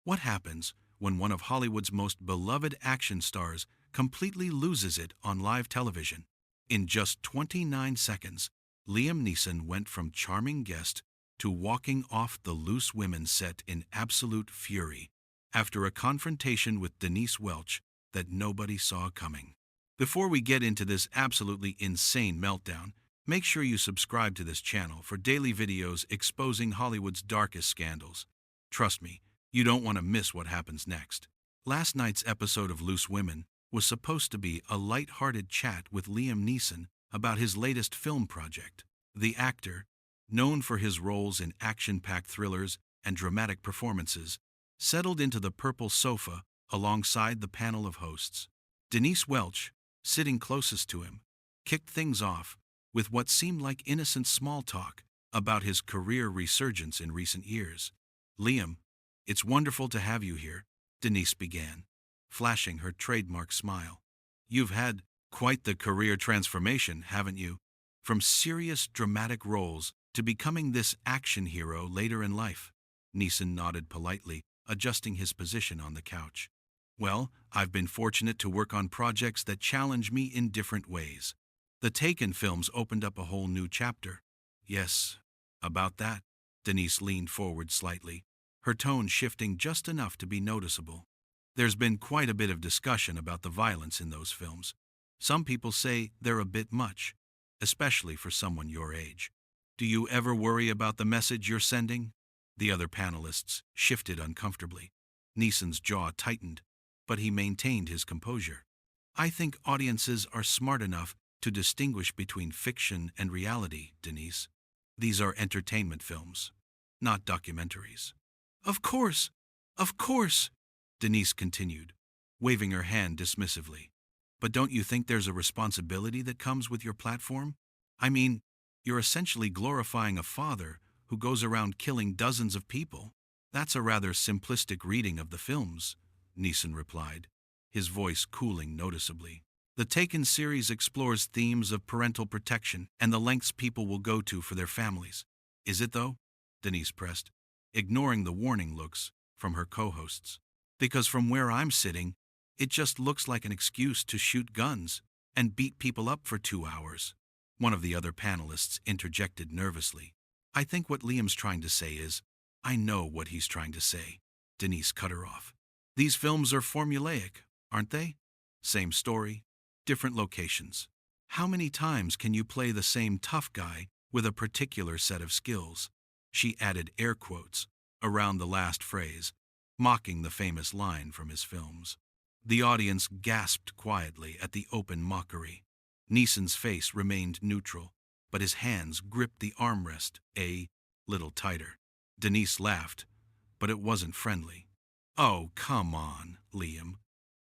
What happens when one of Hollywood's most beloved action stars completely loses it on live television? In just 29 seconds, Liam Neeson went from charming guest to walking off the Loose Women set in absolute fury after a confrontation with Denise Welch that nobody saw coming. Before we get into this absolutely insane meltdown, make sure you subscribe to this channel for daily videos exposing Hollywood's darkest scandals. Trust me, you don't want to miss what happens next. Last night's episode of Loose Women was supposed to be a light-hearted chat with Liam Neeson about his latest film project. The actor, known for his roles in action-packed thrillers and dramatic performances, settled into the purple sofa alongside the panel of hosts. Denise Welch, sitting closest to him, kicked things off with what seemed like innocent small talk about his career resurgence in recent years. "Liam, it's wonderful to have you here," Denise began, flashing her trademark smile. "You've had quite the career transformation, haven't you? From serious dramatic roles to becoming this action hero later in life." Neeson nodded politely, adjusting his position on the couch. "Well, I've been fortunate to work on projects that challenge me in different ways. The Taken films opened up a whole new chapter." "Yes, about that." Denise leaned forward slightly, her tone shifting just enough to be noticeable. "There's been quite a bit of discussion about the violence in those films. Some people say they're a bit much, especially for someone your age. Do you ever worry about the message you're sending?" The other panelists shifted uncomfortably. Neeson's jaw tightened, but he maintained his composure. "I think audiences are smart enough to distinguish between fiction and reality, Denise. These are entertainment films, not documentaries." Of course, Denise continued, waving her hand dismissively. "But don't you think there's a responsibility that comes with your platform? I mean, you're essentially glorifying a father who goes around killing dozens of people." "That's a rather simplistic reading of the films," Neeson replied, his voice cooling noticeably. "The Taken series explores themes of parental protection and the lengths people will go to for their families." "Is it though?" Denise pressed, ignoring the warning looks from her co-hosts. "Because from where I'm sitting, it just looks like an excuse to shoot guns and beat people up for 2 hours." One of the other panelists interjected nervously. "I think what Liam's trying to say is—" "I know what he's trying to say," Denise cut her off. "These films are formulaic, aren't they? Same story, different locations. How many times can you play the same tough guy with a particular set of skills?" She added air quotes around the last phrase, mocking the famous line from his films. The audience gasped quietly at the open mockery. Neeson's face remained neutral, but his hands gripped the armrest a little tighter. Denise laughed, but it wasn't friendly. "Oh, come on, Liam.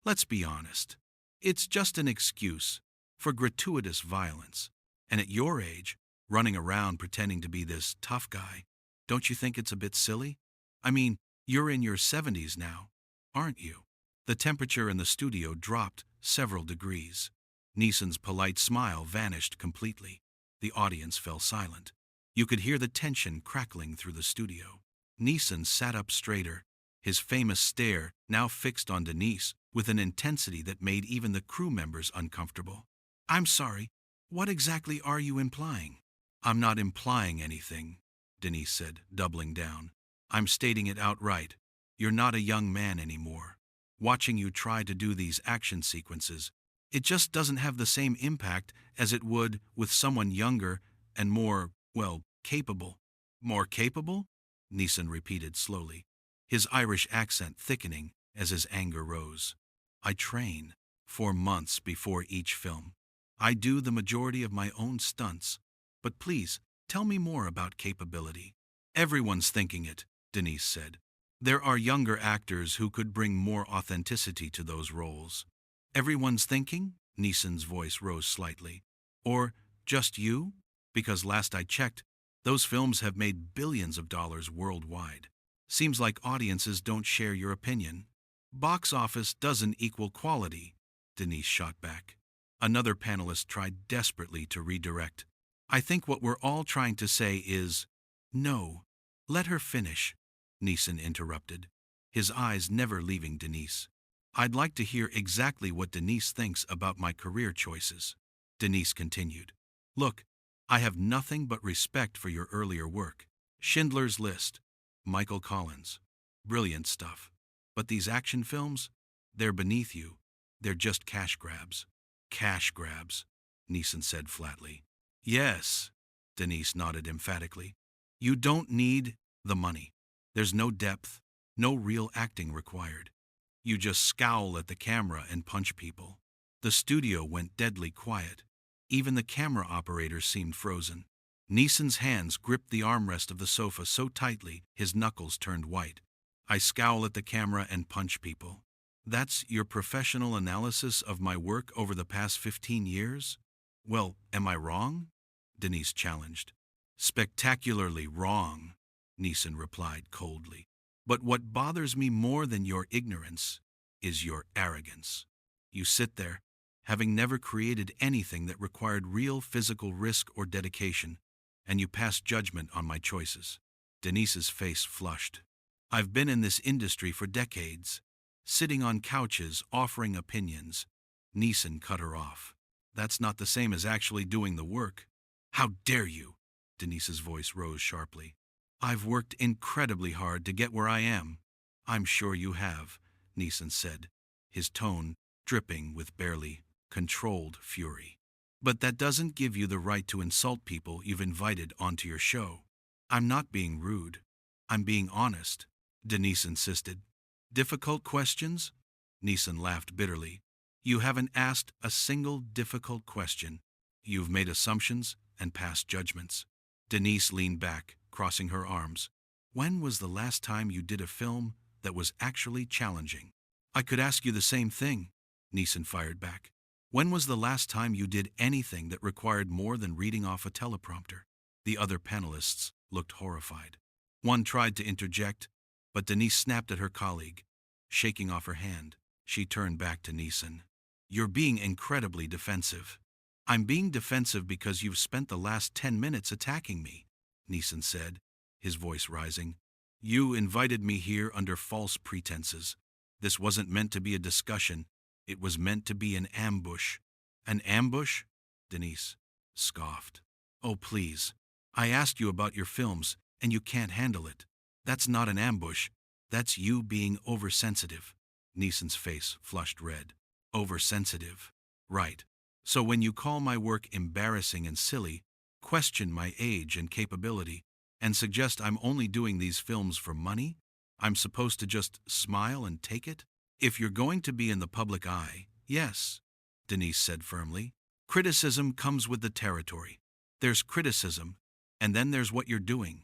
Let's be honest. It's just an excuse for gratuitous violence. And at your age, running around pretending to be this tough guy, don't you think it's a bit silly? I mean, you're in your 70s now, aren't you?" The temperature in the studio dropped several degrees. Neeson's polite smile vanished completely. The audience fell silent. You could hear the tension crackling through the studio. Neeson sat up straighter, his famous stare now fixed on Denise with an intensity that made even the crew members uncomfortable. "I'm sorry, what exactly are you implying?" "I'm not implying anything," Denise said, doubling down. "I'm stating it outright. You're not a young man anymore. Watching you try to do these action sequences, it just doesn't have the same impact as it would with someone younger and more, well, capable." "More capable?" Neeson repeated slowly, his Irish accent thickening as his anger rose. "I train for months before each film. I do the majority of my own stunts. But please, tell me more about capability." "Everyone's thinking it," Denise said. "There are younger actors who could bring more authenticity to those roles." "Everyone's thinking?" Neeson's voice rose slightly. "Or just you? Because last I checked, those films have made billions of dollars worldwide. Seems like audiences don't share your opinion." "Box office doesn't equal quality," Denise shot back. Another panelist tried desperately to redirect. "I think what we're all trying to say is—" "No, let her finish," Neeson interrupted. his eyes never leaving Denise. I'd like to hear exactly what Denise thinks about my career choices. Denise continued. Look, I have nothing but respect for your earlier work. Schindler's List, Michael Collins. Brilliant stuff. But these action films? They're beneath you. They're just cash grabs. Cash grabs, Neeson said flatly. Yes, Denise nodded emphatically. You don't need the money. There's no depth, no real acting required. You just scowl at the camera and punch people. The studio went deadly quiet. Even the camera operator seemed frozen. Neeson's hands gripped the armrest of the sofa so tightly his knuckles turned white. I scowl at the camera and punch people. That's your professional analysis of my work over the past 15 years? Well, am I wrong? Denise challenged. Spectacularly wrong, Neeson replied coldly. But what bothers me more than your ignorance is your arrogance. You sit there, having never created anything that required real physical risk or dedication, and you pass judgment on my choices. Denise's face flushed. I've been in this industry for decades, sitting on couches offering opinions. Neeson cut her off. That's not the same as actually doing the work. How dare you? Denise's voice rose sharply. I've worked incredibly hard to get where I am. I'm sure you have, Neeson said, his tone dripping with barely controlled fury. But that doesn't give you the right to insult people you've invited onto your show. I'm not being rude. I'm being honest, Denise insisted. Difficult questions? Neeson laughed bitterly. You haven't asked a single difficult question. You've made assumptions and passed judgments. Denise leaned back, crossing her arms. When was the last time you did a film that was actually challenging? I could ask you the same thing, Neeson fired back. When was the last time you did anything that required more than reading off a teleprompter? The other panelists looked horrified. One tried to interject, but Denise snapped at her colleague. Shaking off her hand, she turned back to Neeson. You're being incredibly defensive. I'm being defensive because you've spent the last 10 minutes attacking me, Neeson said, his voice rising. You invited me here under false pretenses. This wasn't meant to be a discussion. It was meant to be an ambush. An ambush? Denise scoffed. Oh, please. I asked you about your films, and you can't handle it. That's not an ambush. That's you being oversensitive. Neeson's face flushed red. Oversensitive. Right. So when you call my work embarrassing and silly, question my age and capability, and suggest I'm only doing these films for money, I'm supposed to just smile and take it? If you're going to be in the public eye, yes, Denise said firmly. Criticism comes with the territory. There's criticism, and then there's what you're doing,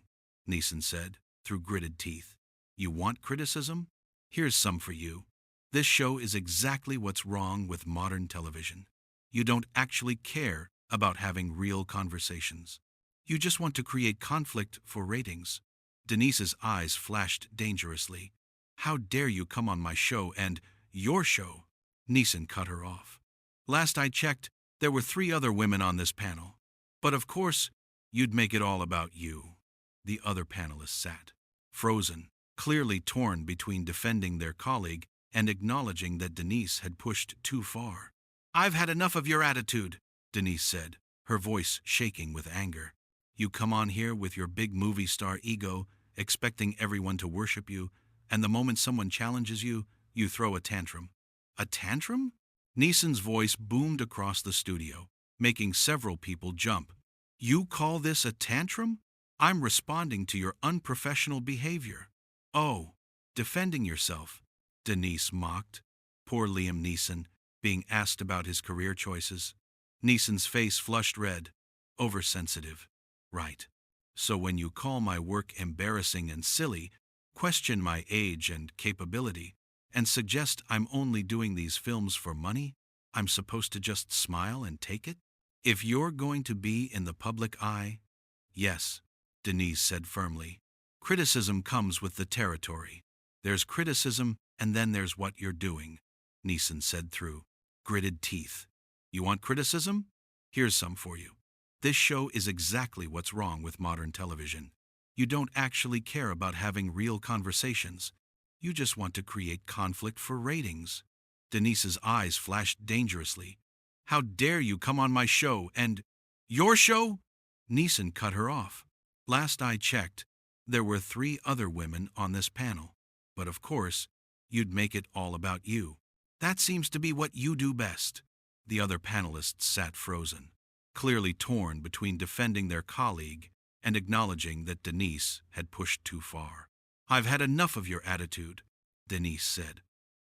Neeson said, through gritted teeth. You want criticism? Here's some for you. This show is exactly what's wrong with modern television. You don't actually care about having real conversations. You just want to create conflict for ratings. Denise's eyes flashed dangerously. How dare you come on my show and your show? Neeson cut her off. Last I checked, there were 3 other women on this panel. But of course, you'd make it all about you. The other panelists sat, frozen, clearly torn between defending their colleague and acknowledging that Denise had pushed too far. I've had enough of your attitude, Denise said, her voice shaking with anger. You come on here with your big movie star ego, expecting everyone to worship you, and the moment someone challenges you, you throw a tantrum. A tantrum? Neeson's voice boomed across the studio, making several people jump. You call this a tantrum? I'm responding to your unprofessional behavior. Oh, defending yourself, Denise mocked. Poor Liam Neeson, being asked about his career choices. Neeson's face flushed red. Oversensitive. Right. So when you call my work embarrassing and silly, question my age and capability, and suggest I'm only doing these films for money, I'm supposed to just smile and take it? If you're going to be in the public eye, yes, Denise said firmly. Criticism comes with the territory. There's criticism, and then there's what you're doing, Neeson said through gritted teeth. You want criticism? Here's some for you. This show is exactly what's wrong with modern television. You don't actually care about having real conversations. You just want to create conflict for ratings. Denise's eyes flashed dangerously. How dare you come on my show and… Your show? Neeson cut her off. Last I checked, there were 3 other women on this panel. But of course, you'd make it all about you. That seems to be what you do best. The other panelists sat frozen, clearly torn between defending their colleague and acknowledging that Denise had pushed too far. I've had enough of your attitude, Denise said,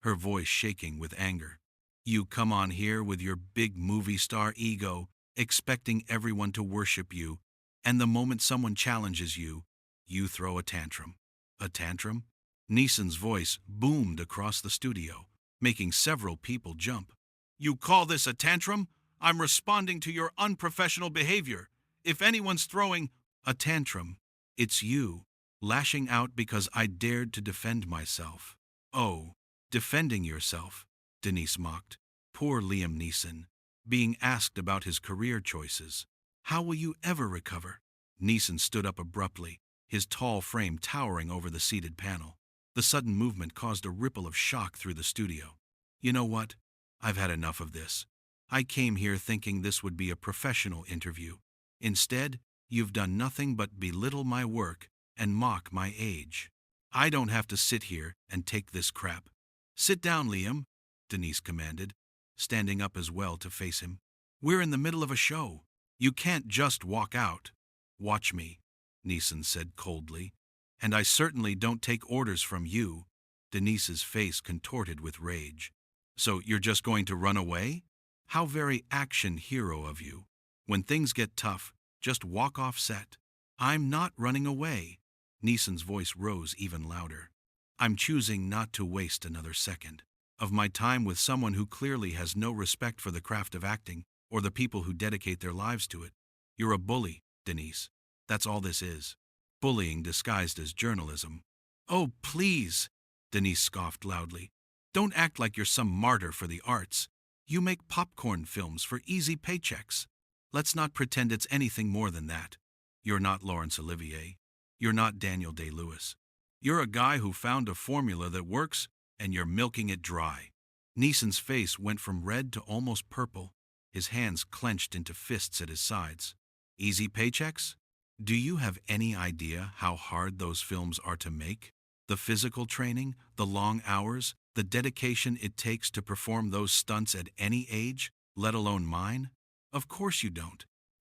her voice shaking with anger. You come on here with your big movie star ego, expecting everyone to worship you, and the moment someone challenges you, you throw a tantrum. A tantrum? Neeson's voice boomed across the studio, making several people jump. You call this a tantrum? I'm responding to your unprofessional behavior. If anyone's throwing a tantrum, it's you, lashing out because I dared to defend myself. Oh, defending yourself, Denise mocked. Poor Liam Neeson, being asked about his career choices. How will you ever recover? Neeson stood up abruptly, his tall frame towering over the seated panel. The sudden movement caused a ripple of shock through the studio. You know what? I've had enough of this. I came here thinking this would be a professional interview. Instead, you've done nothing but belittle my work and mock my age. I don't have to sit here and take this crap. Sit down, Liam, Denise commanded, standing up as well to face him. We're in the middle of a show. You can't just walk out. Watch me, Neeson said coldly. And I certainly don't take orders from you. Denise's face contorted with rage. So you're just going to run away? How very action hero of you. When things get tough, just walk off set. I'm not running away. Neeson's voice rose even louder. I'm choosing not to waste another second of my time with someone who clearly has no respect for the craft of acting or the people who dedicate their lives to it. You're a bully, Denise. That's all this is. Bullying disguised as journalism. Oh, please, Denise scoffed loudly. Don't act like you're some martyr for the arts. You make popcorn films for easy paychecks. Let's not pretend it's anything more than that. You're not Laurence Olivier. You're not Daniel Day-Lewis. You're a guy who found a formula that works, and you're milking it dry. Neeson's face went from red to almost purple, his hands clenched into fists at his sides. Easy paychecks? Do you have any idea how hard those films are to make? The physical training, the long hours, the dedication it takes to perform those stunts at any age, let alone mine? Of course you don't,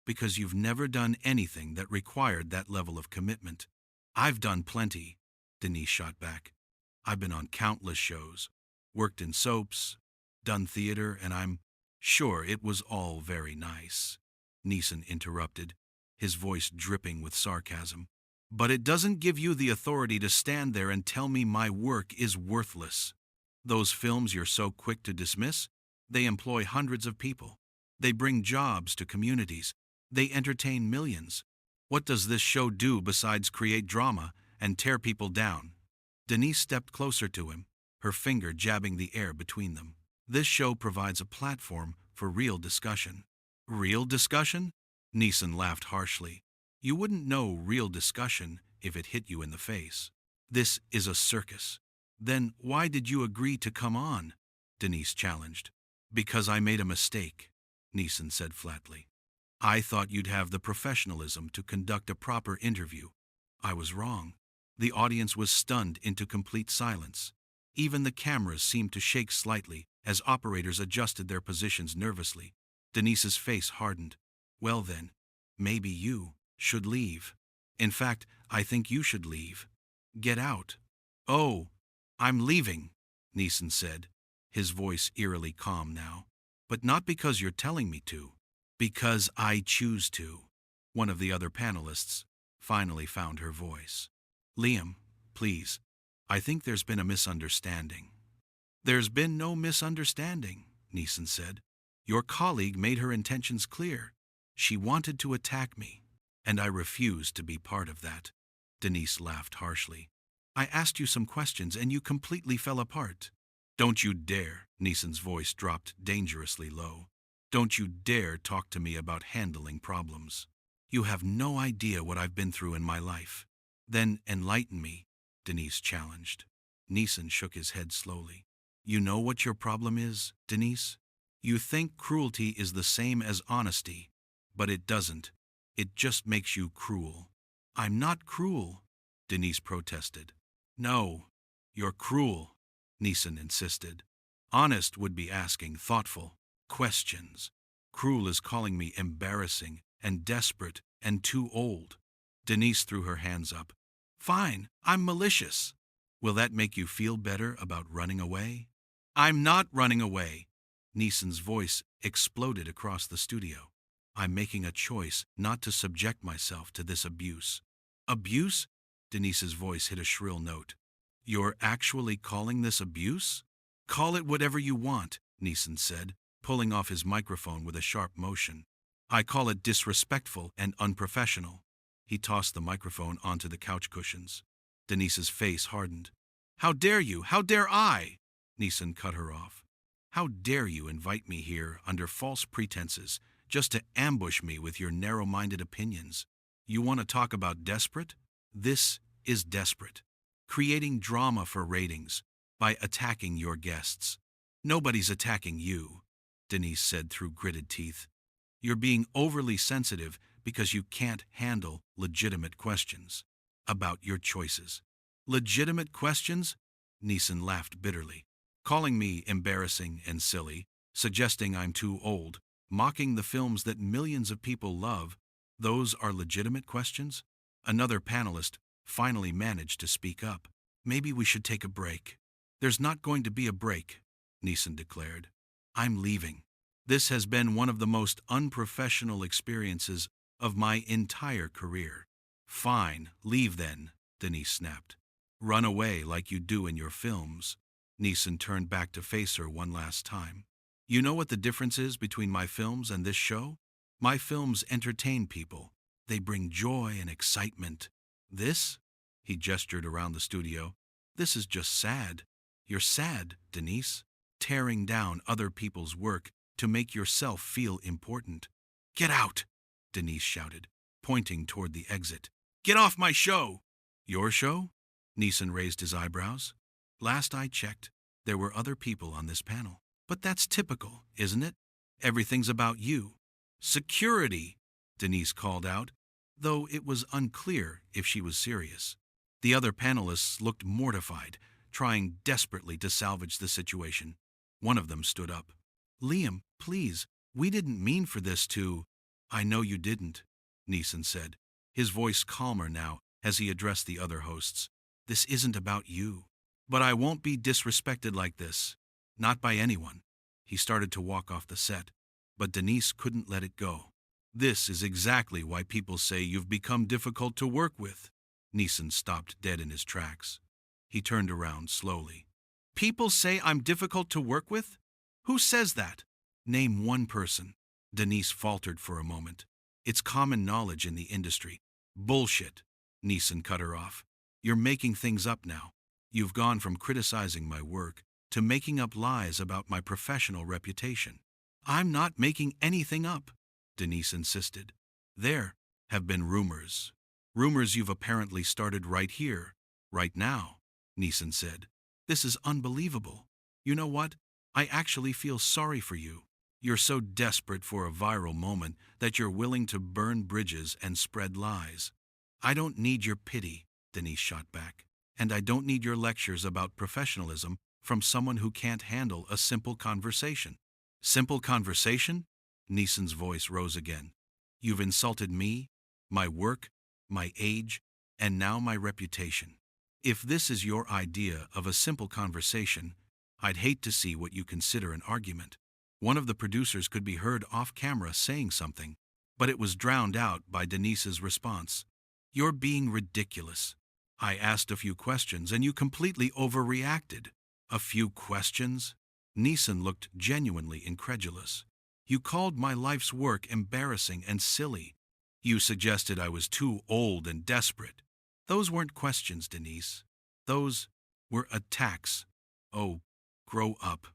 because you've never done anything that required that level of commitment. I've done plenty, Denise shot back. I've been on countless shows, worked in soaps, done theater, and I'm sure it was all very nice. Neeson interrupted, his voice dripping with sarcasm. But it doesn't give you the authority to stand there and tell me my work is worthless. Those films you're so quick to dismiss, they employ hundreds of people. They bring jobs to communities. They entertain millions. What does this show do besides create drama and tear people down? Denise stepped closer to him, her finger jabbing the air between them. This show provides a platform for real discussion. Real discussion? Neeson laughed harshly. You wouldn't know real discussion if it hit you in the face. This is a circus. Then why did you agree to come on? Denise challenged. Because I made a mistake, Neeson said flatly. I thought you'd have the professionalism to conduct a proper interview. I was wrong. The audience was stunned into complete silence. Even the cameras seemed to shake slightly as operators adjusted their positions nervously. Denise's face hardened. Well then, maybe you should leave. In fact, I think you should leave. Get out. Oh, I'm leaving, Neeson said, his voice eerily calm now. But not because you're telling me to. Because I choose to. One of the other panelists finally found her voice. Liam, please, I think there's been a misunderstanding. There's been no misunderstanding, Neeson said. Your colleague made her intentions clear. She wanted to attack me, and I refused to be part of that. Denise laughed harshly. I asked you some questions and you completely fell apart. Don't you dare, Neeson's voice dropped dangerously low. Don't you dare talk to me about handling problems. You have no idea what I've been through in my life. Then enlighten me, Denise challenged. Neeson shook his head slowly. You know what your problem is, Denise? You think cruelty is the same as honesty, but it doesn't. It just makes you cruel. I'm not cruel, Denise protested. No, you're cruel, Neeson insisted. Honest would be asking thoughtful questions. Cruel is calling me embarrassing and desperate and too old. Denise threw her hands up. Fine, I'm malicious. Will that make you feel better about running away? I'm not running away. Neeson's voice exploded across the studio. I'm making a choice not to subject myself to this abuse. Abuse? Denise's voice hit a shrill note. You're actually calling this abuse? Call it whatever you want, Neeson said, pulling off his microphone with a sharp motion. I call it disrespectful and unprofessional. He tossed the microphone onto the couch cushions. Denise's face hardened. How dare you? How dare I? Neeson cut her off. How dare you invite me here under false pretenses just to ambush me with your narrow-minded opinions? You want to talk about desperate? This is desperate. Creating drama for ratings by attacking your guests. Nobody's attacking you, Denise said through gritted teeth. You're being overly sensitive because you can't handle legitimate questions about your choices. Legitimate questions? Neeson laughed bitterly, calling me embarrassing and silly, suggesting I'm too old, mocking the films that millions of people love. Those are legitimate questions? Another panelist finally managed to speak up. Maybe we should take a break. There's not going to be a break, Neeson declared. I'm leaving. This has been one of the most unprofessional experiences of my entire career. Fine, leave then, Denise snapped. Run away like you do in your films. Neeson turned back to face her one last time. You know what the difference is between my films and this show? My films entertain people. They bring joy and excitement. This? He gestured around the studio. This is just sad. You're sad, Denise. Tearing down other people's work to make yourself feel important. Get out, Denise shouted, pointing toward the exit. Get off my show! Your show? Neeson raised his eyebrows. Last I checked, there were other people on this panel. But that's typical, isn't it? Everything's about you. Security, Denise called out, though it was unclear if she was serious. The other panelists looked mortified, trying desperately to salvage the situation. One of them stood up. Liam, please, we didn't mean for this to... I know you didn't, Neeson said, his voice calmer now as he addressed the other hosts. This isn't about you. But I won't be disrespected like this. Not by anyone. He started to walk off the set, but Denise couldn't let it go. This is exactly why people say you've become difficult to work with. Neeson stopped dead in his tracks. He turned around slowly. People say I'm difficult to work with? Who says that? Name one person. Denise faltered for a moment. It's common knowledge in the industry. Bullshit. Neeson cut her off. You're making things up now. You've gone from criticizing my work to making up lies about my professional reputation. I'm not making anything up, Denise insisted. There have been rumors. Rumors you've apparently started right here, right now, Neeson said. This is unbelievable. You know what? I actually feel sorry for you. You're so desperate for a viral moment that you're willing to burn bridges and spread lies. I don't need your pity, Denise shot back. And I don't need your lectures about professionalism from someone who can't handle a simple conversation. Simple conversation? Neeson's voice rose again. You've insulted me, my work, my age, and now my reputation. If this is your idea of a simple conversation, I'd hate to see what you consider an argument. One of the producers could be heard off camera saying something, but it was drowned out by Denise's response. You're being ridiculous. I asked a few questions and you completely overreacted. A few questions? Neeson looked genuinely incredulous. You called my life's work embarrassing and silly. You suggested I was too old and desperate. Those weren't questions, Denise. Those were attacks. Oh, grow up,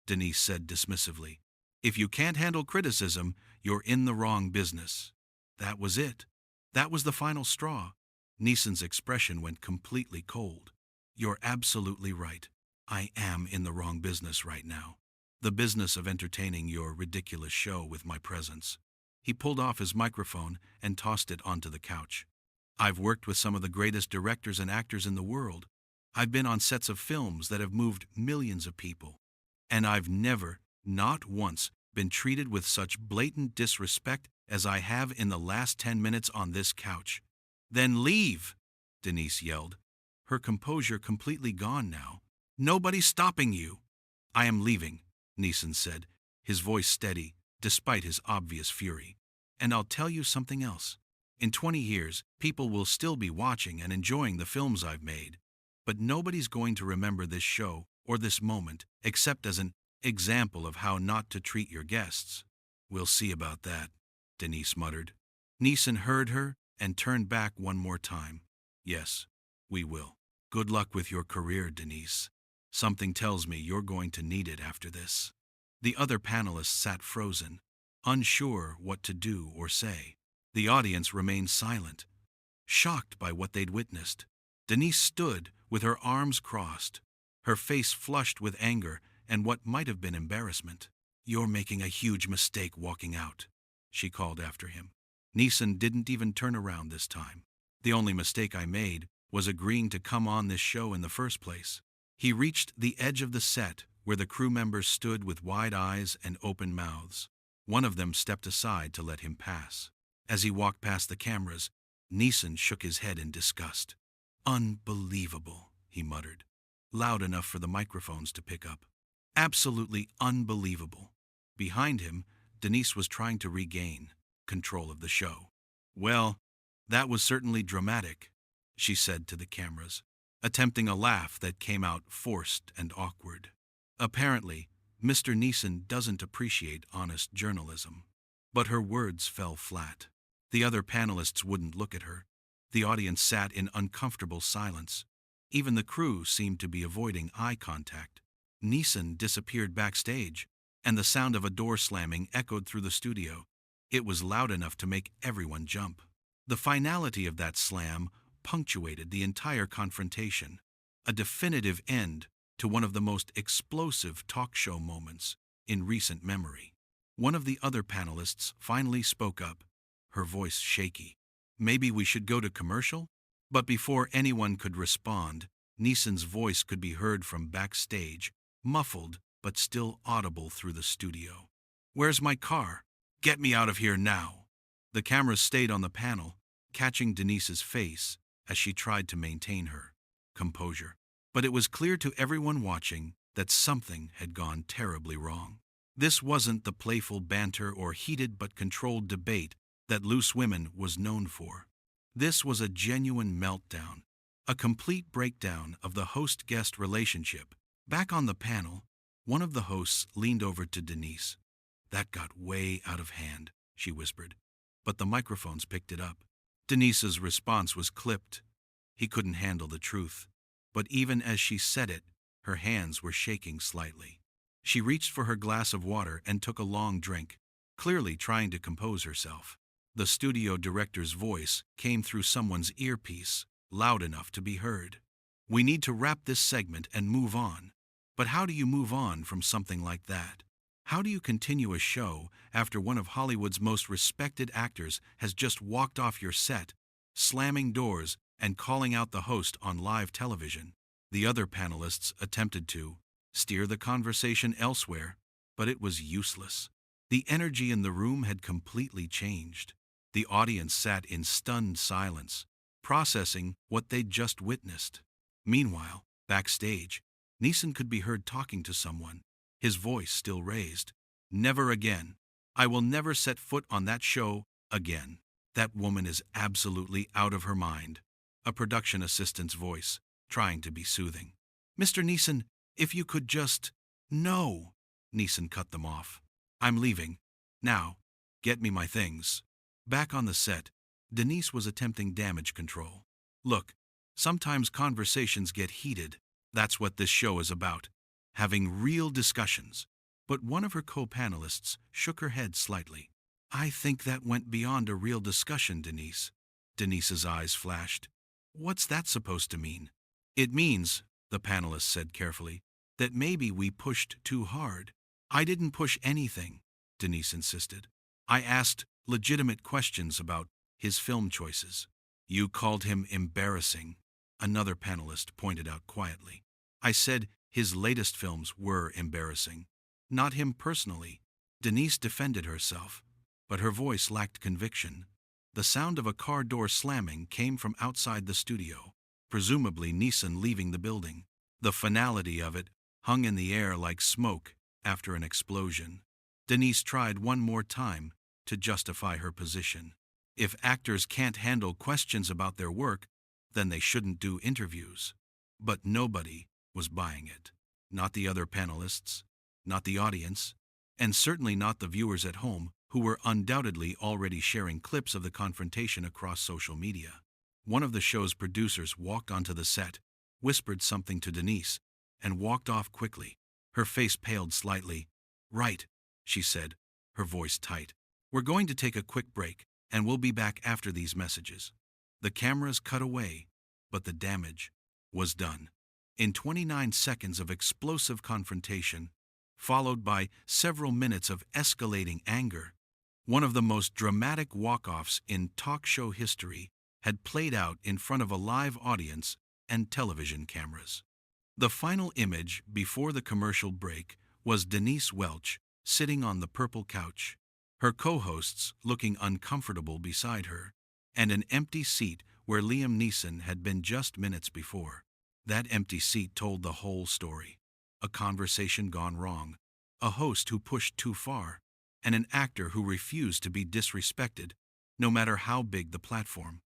Denise said dismissively. If you can't handle criticism, you're in the wrong business. That was it. That was the final straw. Neeson's expression went completely cold. You're absolutely right. I am in the wrong business right now. The business of entertaining your ridiculous show with my presence. He pulled off his microphone and tossed it onto the couch. I've worked with some of the greatest directors and actors in the world. I've been on sets of films that have moved millions of people. And I've never, not once, been treated with such blatant disrespect as I have in the last 10 minutes on this couch. Then leave, Denise yelled, her composure completely gone now. Nobody's stopping you. I am leaving, Neeson said, his voice steady, despite his obvious fury. And I'll tell you something else. In 20 years, people will still be watching and enjoying the films I've made. But nobody's going to remember this show or this moment except as an example of how not to treat your guests. We'll see about that, Denise muttered. Neeson heard her and turned back one more time. Yes, we will. Good luck with your career, Denise. Something tells me you're going to need it after this. The other panelists sat frozen, unsure what to do or say. The audience remained silent, shocked by what they'd witnessed. Denise stood with her arms crossed, her face flushed with anger and what might have been embarrassment. You're making a huge mistake walking out, she called after him. Neeson didn't even turn around this time. The only mistake I made was agreeing to come on this show in the first place. He reached the edge of the set where the crew members stood with wide eyes and open mouths. One of them stepped aside to let him pass. As he walked past the cameras, Neeson shook his head in disgust. Unbelievable, he muttered, loud enough for the microphones to pick up. Absolutely unbelievable. Behind him, Denise was trying to regain control of the show. Well, that was certainly dramatic, she said to the cameras, attempting a laugh that came out forced and awkward. Apparently, Mr. Neeson doesn't appreciate honest journalism. But her words fell flat. The other panelists wouldn't look at her. The audience sat in uncomfortable silence. Even the crew seemed to be avoiding eye contact. Neeson disappeared backstage, and the sound of a door slamming echoed through the studio. It was loud enough to make everyone jump. The finality of that slam punctuated the entire confrontation, a definitive end to one of the most explosive talk show moments in recent memory. One of the other panelists finally spoke up, her voice shaky. Maybe we should go to commercial? But before anyone could respond, Neeson's voice could be heard from backstage, muffled but still audible through the studio. Where's my car? Get me out of here now. The cameras stayed on the panel, catching Denise's face as she tried to maintain her composure. But it was clear to everyone watching that something had gone terribly wrong. This wasn't the playful banter or heated but controlled debate that Loose Women was known for. This was a genuine meltdown, a complete breakdown of the host-guest relationship. Back on the panel, one of the hosts leaned over to Denise. That got way out of hand, she whispered, but the microphones picked it up. Denise's response was clipped. He couldn't handle the truth, but even as she said it, her hands were shaking slightly. She reached for her glass of water and took a long drink, clearly trying to compose herself. The studio director's voice came through someone's earpiece, loud enough to be heard. We need to wrap this segment and move on. But how do you move on from something like that? How do you continue a show after one of Hollywood's most respected actors has just walked off your set, slamming doors and calling out the host on live television? The other panelists attempted to steer the conversation elsewhere, but it was useless. The energy in the room had completely changed. The audience sat in stunned silence, processing what they'd just witnessed. Meanwhile, backstage, Neeson could be heard talking to someone, his voice still raised. Never again. I will never set foot on that show again. That woman is absolutely out of her mind. A production assistant's voice, trying to be soothing. Mr. Neeson, if you could just... No. Neeson cut them off. I'm leaving. Now, get me my things. Back on the set, Denise was attempting damage control. Look, sometimes conversations get heated. That's what this show is about. Having real discussions. But one of her co-panelists shook her head slightly. I think that went beyond a real discussion, Denise. Denise's eyes flashed. What's that supposed to mean? It means, the panelist said carefully, that maybe we pushed too hard. I didn't push anything, Denise insisted. I asked legitimate questions about his film choices. You called him embarrassing, another panelist pointed out quietly. I said his latest films were embarrassing. Not him personally. Denise defended herself, but her voice lacked conviction. The sound of a car door slamming came from outside the studio, presumably Neeson leaving the building. The finality of it hung in the air like smoke after an explosion. Denise tried one more time to justify her position. If actors can't handle questions about their work, then they shouldn't do interviews. But nobody was buying it. Not the other panelists, not the audience, and certainly not the viewers at home who were undoubtedly already sharing clips of the confrontation across social media. One of the show's producers walked onto the set, whispered something to Denise, and walked off quickly. Her face paled slightly. "Right," she said, her voice tight. "We're going to take a quick break, and we'll be back after these messages." The cameras cut away, but the damage was done. In 29 seconds of explosive confrontation, followed by several minutes of escalating anger, one of the most dramatic walk-offs in talk show history had played out in front of a live audience and television cameras. The final image before the commercial break was Denise Welch sitting on the purple couch, her co-hosts looking uncomfortable beside her, and an empty seat where Liam Neeson had been just minutes before. That empty seat told the whole story. A conversation gone wrong, a host who pushed too far, and an actor who refused to be disrespected, no matter how big the platform.